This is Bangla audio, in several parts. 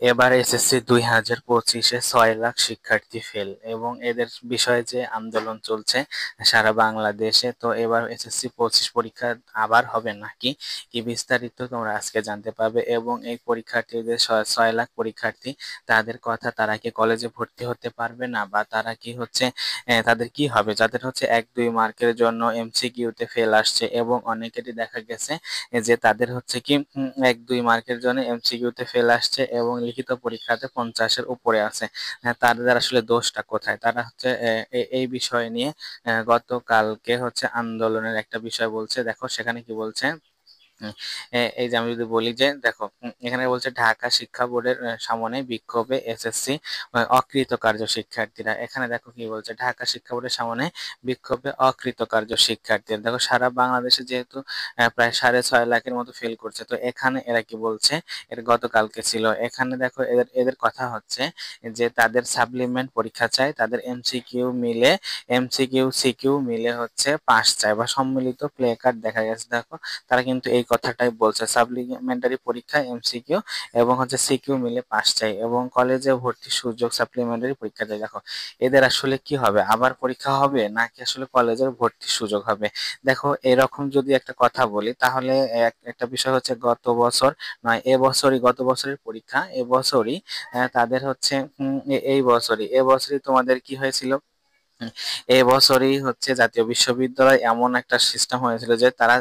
এবার এসএসসি 2025-এ 6 লাখ শিক্ষার্থী ফেল এবং এদের বিষয়ে যে আন্দোলন চলছে সারা বাংলাদেশে। তো এবার এসএসসি 25 পরীক্ষা আবার হবে নাকি কি বিস্তারিত তোমরা আজকে জানতে পারবে। এবং এই পরীক্ষার্থীদের 6 লাখ পরীক্ষার্থী, তাদের কথা, তারা কি কলেজে ভর্তি হতে পারবে না, বা তারা কি হচ্ছে তাদের কি হবে যাদের হচ্ছে 1-2 মার্কের জন্য এমসিকিউতে ফেল আসছে। এবং অনেকেরই দেখা গেছে যে তাদের হচ্ছে কি 1-2 মার্কের জন্য এমসিকিউতে ফেল আসছে এবং লিখিত পরীক্ষাতে 50-এর উপরে আছে। তাদের আসলে দোষটা কোথায়? তারা হচ্ছে এই বিষয় নিয়ে গতকালকে হচ্ছে আন্দোলনের একটা বিষয় বলছে। দেখো সেখানে কি বলছে। হুম, এই যে আমি যদি বলি যে দেখো, এখানে বলছে ঢাকা শিক্ষা বোর্ডের সামনে বিক্ষোভে এসএসসি অকৃতকার্য শিক্ষার্থীরা। এখানে দেখো কি বলছে, ঢাকা শিক্ষা বোর্ডের সামনে বিক্ষোভে অকৃতকার্য শিক্ষার্থীরা। দেখো সারা বাংলাদেশে যেহেতু প্রায় 6.5 লাখের মতো ফেল করছে, তো এখানে এরা কি বলছে, এটা গতকালকে ছিল। এখানে দেখো এদের এদের কথা হচ্ছে যে তাদের সাপ্লিমেন্ট পরীক্ষা চাই, তাদের এমসিকিউ সিকিউ মিলে হচ্ছে পাস চাই, বা সম্মিলিত প্লে কার্ড দেখা গেছে। দেখো তারা কিন্তু এই কথাটাই বলছে, সাপ্লিমেন্টারি পরীক্ষা এমসিকিউ এবং হচ্ছে সিকিউ মিলে পাস চাই, এবং কলেজে ভর্তির সুযোগ সাপ্লিমেন্টারি পরীক্ষা চাই। দেখো এদের আসলে কি হবে, আবার পরীক্ষা হবে নাকি আসলে কলেজের ভর্তির সুযোগ হবে? দেখো এরকম যদি একটা কথা বলি, তাহলে একটা বিষয় হচ্ছে গত বছর নয়, গত বছরের পরীক্ষা এবছরই তাদের হচ্ছে এই বছরই তোমাদের কি হয়েছিল। হুম, এবছরই হচ্ছে জাতীয় বিশ্ববিদ্যালয় এমন একটা সিস্টেম হয়েছিল যে তারা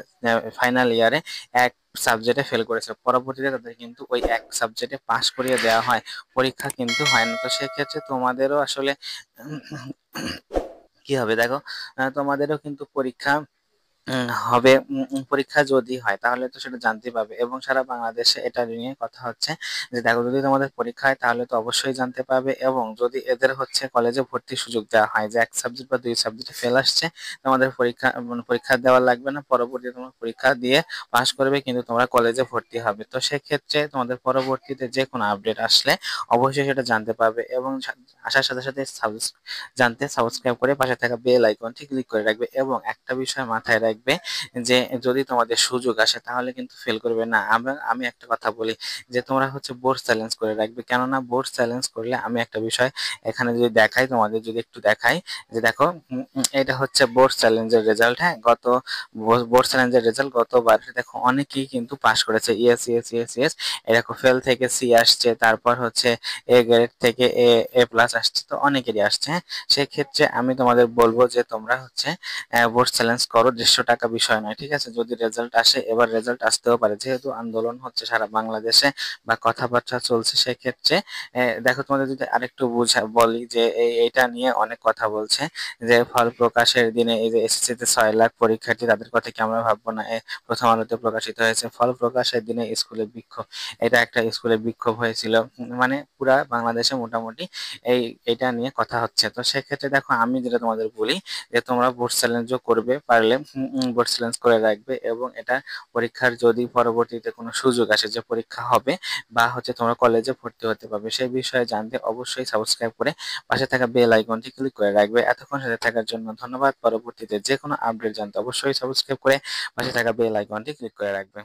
ফাইনাল ইয়ারে এক সাবজেক্টে ফেল করেছে, পরবর্তীতে তাদের কিন্তু ওই এক সাবজেক্টে পাশ করিয়ে দেওয়া হয়, পরীক্ষা কিন্তু হয় না। তো সেক্ষেত্রে তোমাদেরও আসলে কি হবে দেখো, তোমাদেরও কিন্তু পরীক্ষা হবে। পরীক্ষা যদি হয় তাহলে তো সেটা জানতে পারবে। এবং সারা বাংলাদেশে এটা নিয়ে কথা হচ্ছে যে দেখো, যদি তোমাদের পরীক্ষা হয় তাহলে তো অবশ্যই জানতে পারবে। এবং যদি এদের হচ্ছে কলেজে ভর্তির সুযোগ দেওয়া হয় যে এক সাবজেক্ট বা 2 সাবজেক্টে ফেল আসছে, তোমাদের পরীক্ষা দেওয়া লাগবে না, পরবর্তীতে তোমার পরীক্ষা দিয়ে পাশ করবে, কিন্তু তোমরা কলেজে ভর্তি হবে। তো সেক্ষেত্রে তোমাদের পরবর্তীতে যে কোনো আপডেট আসলে অবশ্যই সেটা জানতে পারবে। এবং আসার সাথে সাথে জানতে সাবস্ক্রাইব করে পাশে থাকা বেল আইকনটি ক্লিক করে রাখবে। এবং একটা বিষয় মাথায় রাখবে যে যদি তোমাদের সুযোগ আসে তাহলে কিন্তু ফেল করবে না। আমি একটা কথা বলি যে তোমরা হচ্ছে বোর্ড চ্যালেঞ্জ করে রাখবে, কেননা বোর্ড চ্যালেঞ্জ করলে আমি একটা বিষয় এখানে যদি দেখাই, তোমাদের যদি একটু দেখাই যে দেখো, এটা হচ্ছে বোর্ড চ্যালেঞ্জের রেজাল্ট। হ্যাঁ, বোর্ড চ্যালেঞ্জের রেজাল্ট গতবার দেখো অনেকেই কিন্তু পাশ করেছে, ইয়েস ইয়েস ইয়েস ইয়েস। এরকম ফেল থেকে সি আসছে, তারপর হচ্ছে এ গ্রেড থেকে এ প্লাস আসছে, তো অনেকেরই আসছে। হ্যাঁ, সেক্ষেত্রে আমি তোমাদের বলবো যে তোমরা হচ্ছে ভোট চ্যালেঞ্জ করো, 150 টাকা বিষয় নয়, ঠিক আছে। যদি রেজাল্ট আসে, এবার রেজাল্ট আসতেও পারে, যেহেতু আন্দোলন হচ্ছে সারা বাংলাদেশে বা কথাবার্তা চলছে, সেক্ষেত্রে দেখো তোমাদের যদি আরেকটু বলি যে এইটা নিয়ে অনেক কথা বলছে যে ফল প্রকাশের দিনে এই যে এসএসসি তে 6 লাখ পরীক্ষার্থী, তাদের কথা কি আমরা ভাববো না? প্রথম আলোতে প্রকাশিত হয়েছে, ফল প্রকাশের দিনে স্কুলে বিক্ষোভ। এটা একটা স্কুলে বিক্ষোভ হয়েছিল, মানে পুরা বাংলাদেশে মোটামুটি এই এটা নিয়ে কথা হচ্ছে। তো সেক্ষেত্রে দেখো আমি যেটা তোমাদের বলি যে তোমরা বোর্ড চ্যালেঞ্জও করবে, পারলে বোর্ড চ্যালেঞ্জ করে রাখবে। এবং এটা পরীক্ষার যদি পরবর্তীতে কোনো সুযোগ আসে যে পরীক্ষা হবে বা হচ্ছে তোমরা কলেজে ভর্তি হতে পারবে, সেই বিষয়ে জানতে অবশ্যই সাবস্ক্রাইব করে পাশে থাকা বেল আইকনটি ক্লিক করে রাখবে। এতক্ষণ সাথে থাকার জন্য ধন্যবাদ। পরবর্তীতে যে কোনো আপডেট জানতে অবশ্যই সাবস্ক্রাইব করে পাশে থাকা বেল আইকনটি ক্লিক করে রাখবে।